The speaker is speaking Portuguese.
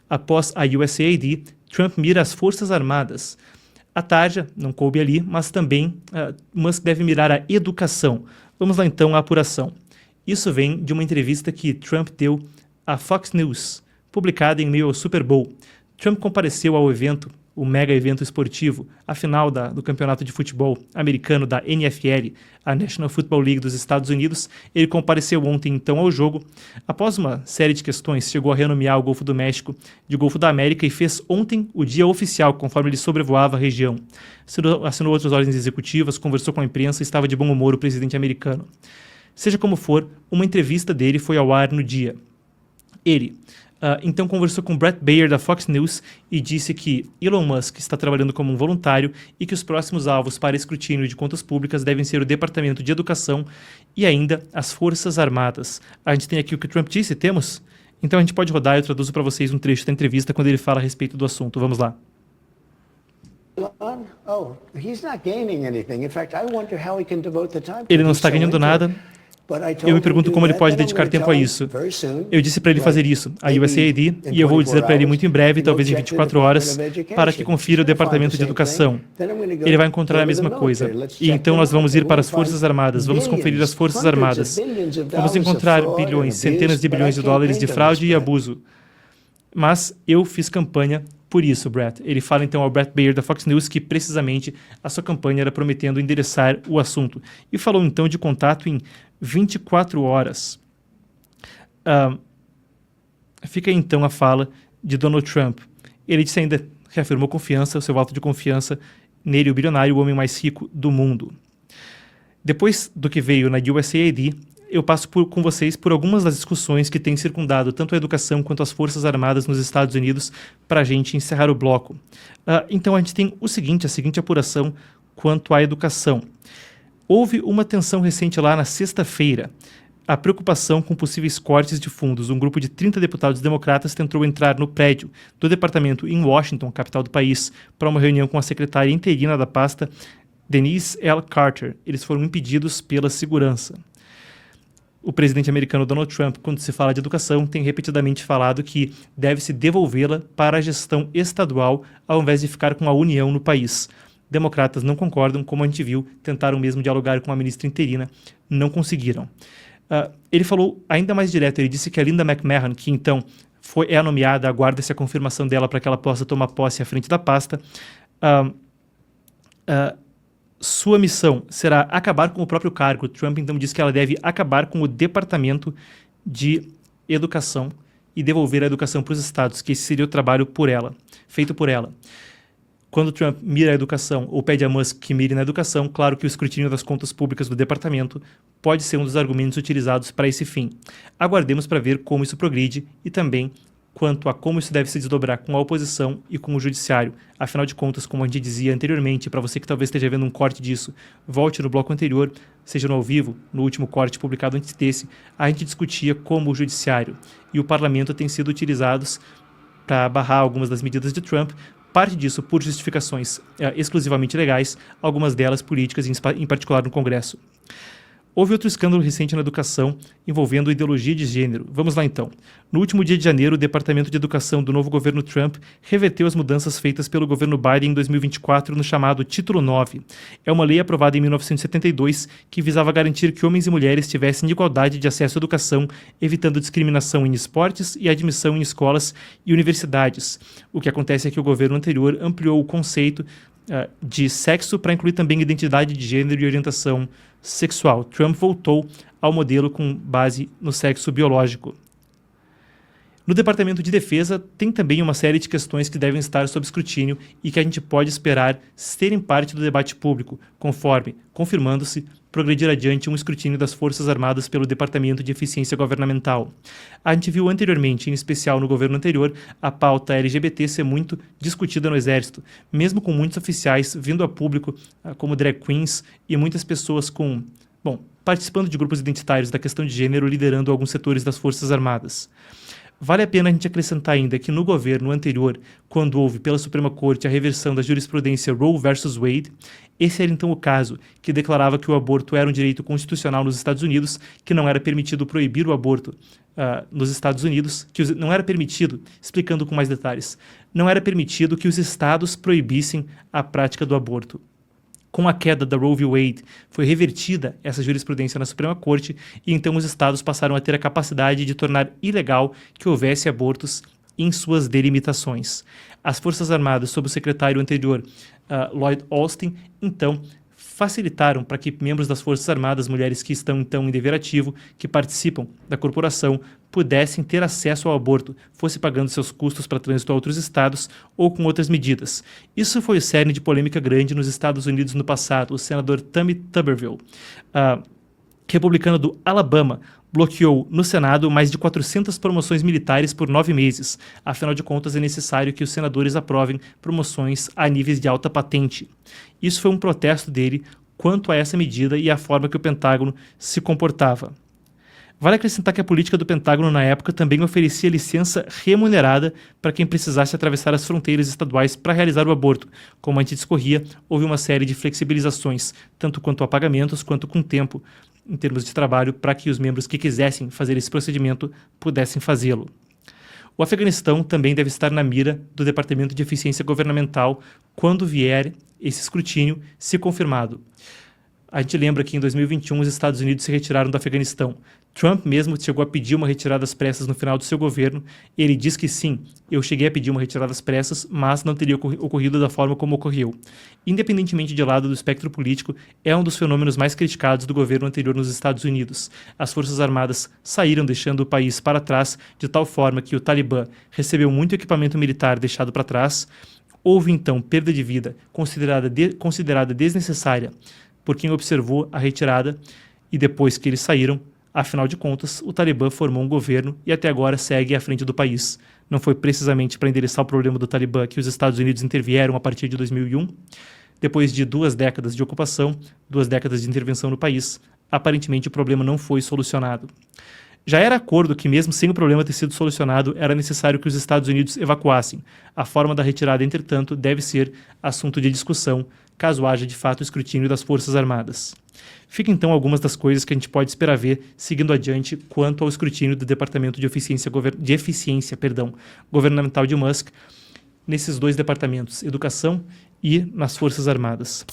Após a USAID, Trump mira as Forças Armadas. A tarja não coube ali, mas também Musk deve mirar a educação. Vamos lá então à apuração. Isso vem de uma entrevista que Trump deu à Fox News, publicada em meio ao Super Bowl. Trump compareceu ao evento, o mega evento esportivo, a final do campeonato de futebol americano da NFL, a National Football League dos Estados Unidos. Ele compareceu ontem, então, ao jogo. Após uma série de questões, chegou a renomear o Golfo do México de Golfo da América e fez ontem o dia oficial, conforme ele sobrevoava a região. Assinou outras ordens executivas, conversou com a imprensa e estava de bom humor o presidente americano. Seja como for, uma entrevista dele foi ao ar no dia. Ele então conversou com Bret Baier da Fox News e disse que Elon Musk está trabalhando como um voluntário e que os próximos alvos para escrutínio de contas públicas devem ser o Departamento de Educação e ainda as Forças Armadas. A gente tem aqui o que o Trump disse, temos? Então a gente pode rodar e eu traduzo para vocês um trecho da entrevista quando ele fala a respeito do assunto. Vamos lá. Ele não está ganhando nada. Eu me pergunto como ele pode dedicar tempo a isso. Eu disse para ele fazer isso, a USAID, e eu vou dizer para ele muito em breve, talvez em 24 horas, para que confira o Departamento de Educação. Ele vai encontrar a mesma coisa. E então nós vamos ir para as Forças Armadas, vamos conferir as Forças Armadas. Vamos encontrar bilhões, centenas de bilhões de dólares de fraude e abuso. Mas eu fiz campanha por isso, Bret. Ele fala então ao Bret Baier da Fox News que precisamente a sua campanha era prometendo endereçar o assunto. E falou então de contato em 24 horas. Fica então a fala de Donald Trump. Ele disse ainda, reafirmou confiança, o seu voto de confiança nele, o bilionário, o homem mais rico do mundo. Depois do que veio na USAID, eu passo com vocês por algumas das discussões que têm circundado tanto a educação quanto as Forças Armadas nos Estados Unidos para a gente encerrar o bloco. Então a gente tem a seguinte apuração quanto à educação. Houve uma tensão recente lá na sexta-feira. A preocupação com possíveis cortes de fundos. Um grupo de 30 deputados democratas tentou entrar no prédio do departamento em Washington, capital do país, para uma reunião com a secretária interina da pasta, Denise L. Carter. Eles foram impedidos pela segurança. O presidente americano Donald Trump, quando se fala de educação, tem repetidamente falado que deve-se devolvê-la para a gestão estadual, ao invés de ficar com a União no país. Democratas não concordam, como a gente viu, tentaram mesmo dialogar com a ministra interina, não conseguiram. Ele falou ainda mais direto, ele disse que a Linda McMahon, que então é a nomeada, aguarda-se a confirmação dela para que ela possa tomar posse à frente da pasta, sua missão será acabar com o próprio cargo. Trump então diz que ela deve acabar com o Departamento de Educação e devolver a educação para os estados, que esse seria o trabalho feito por ela. Quando Trump mira a educação ou pede a Musk que mire na educação, claro que o escrutínio das contas públicas do departamento pode ser um dos argumentos utilizados para esse fim. Aguardemos para ver como isso progride e também quanto a como isso deve se desdobrar com a oposição e com o judiciário. Afinal de contas, como a gente dizia anteriormente, para você que talvez esteja vendo um corte disso, volte no bloco anterior, seja no ao vivo, no último corte publicado antes desse, a gente discutia como o judiciário e o parlamento têm sido utilizados para barrar algumas das medidas de Trump, parte disso por justificações exclusivamente legais, algumas delas políticas, em particular no Congresso. Houve outro escândalo recente na educação envolvendo ideologia de gênero. Vamos lá então. No último dia de janeiro, o Departamento de Educação do novo governo Trump reverteu as mudanças feitas pelo governo Biden em 2024 no chamado Título 9. É uma lei aprovada em 1972 que visava garantir que homens e mulheres tivessem igualdade de acesso à educação, evitando discriminação em esportes e admissão em escolas e universidades. O que acontece é que o governo anterior ampliou o conceito de sexo para incluir também identidade de gênero e orientação sexual. Trump voltou ao modelo com base no sexo biológico. No Departamento de Defesa, tem também uma série de questões que devem estar sob escrutínio e que a gente pode esperar serem parte do debate público, conforme, confirmando-se, progredir adiante um escrutínio das Forças Armadas pelo Departamento de Eficiência Governamental. A gente viu anteriormente, em especial no governo anterior, a pauta LGBT ser muito discutida no Exército, mesmo com muitos oficiais vindo a público como drag queens e muitas pessoas participando de grupos identitários da questão de gênero, liderando alguns setores das Forças Armadas. Vale a pena a gente acrescentar ainda que no governo anterior, quando houve pela Suprema Corte a reversão da jurisprudência Roe versus Wade, esse era então o caso que declarava que o aborto era um direito constitucional nos Estados Unidos, que não era permitido proibir o aborto nos Estados Unidos, não era permitido, explicando com mais detalhes, não era permitido que os estados proibissem a prática do aborto. Com a queda da Roe v. Wade, foi revertida essa jurisprudência na Suprema Corte e então os estados passaram a ter a capacidade de tornar ilegal que houvesse abortos em suas delimitações. As Forças Armadas, sob o secretário anterior, Lloyd Austin, então facilitaram para que membros das Forças Armadas, mulheres que estão então em dever ativo, que participam da corporação, pudessem ter acesso ao aborto, fosse pagando seus custos para trânsito a outros estados ou com outras medidas. Isso foi o cerne de polêmica grande nos Estados Unidos no passado. O senador Tommy Tuberville, republicano do Alabama, bloqueou no Senado mais de 400 promoções militares por 9 meses. Afinal de contas, é necessário que os senadores aprovem promoções a níveis de alta patente. Isso foi um protesto dele quanto a essa medida e a forma que o Pentágono se comportava. Vale acrescentar que a política do Pentágono na época também oferecia licença remunerada para quem precisasse atravessar as fronteiras estaduais para realizar o aborto. Como antes discorria, houve uma série de flexibilizações, tanto quanto a pagamentos quanto com tempo, em termos de trabalho, para que os membros que quisessem fazer esse procedimento pudessem fazê-lo. O Afeganistão também deve estar na mira do Departamento de Eficiência Governamental quando vier esse escrutínio, se confirmado. A gente lembra que em 2021 os Estados Unidos se retiraram do Afeganistão. Trump mesmo chegou a pedir uma retirada às pressas no final do seu governo. Ele diz que sim, eu cheguei a pedir uma retirada às pressas, mas não teria ocorrido da forma como ocorreu. Independentemente de lado do espectro político, é um dos fenômenos mais criticados do governo anterior nos Estados Unidos. As Forças Armadas saíram deixando o país para trás de tal forma que o Talibã recebeu muito equipamento militar deixado para trás. Houve então perda de vida considerada desnecessária por quem observou a retirada, e depois que eles saíram, afinal de contas, o Talibã formou um governo e até agora segue à frente do país. Não foi precisamente para endereçar o problema do Talibã que os Estados Unidos intervieram a partir de 2001. Depois de 2 décadas de ocupação, 2 décadas de intervenção no país, aparentemente o problema não foi solucionado. Já era acordo que, mesmo sem o problema ter sido solucionado, era necessário que os Estados Unidos evacuassem. A forma da retirada, entretanto, deve ser assunto de discussão, caso haja de fato o escrutínio das Forças Armadas. Fica então algumas das coisas que a gente pode esperar ver seguindo adiante quanto ao escrutínio do Departamento de Eficiência Governamental de Musk nesses 2 departamentos, Educação e nas Forças Armadas.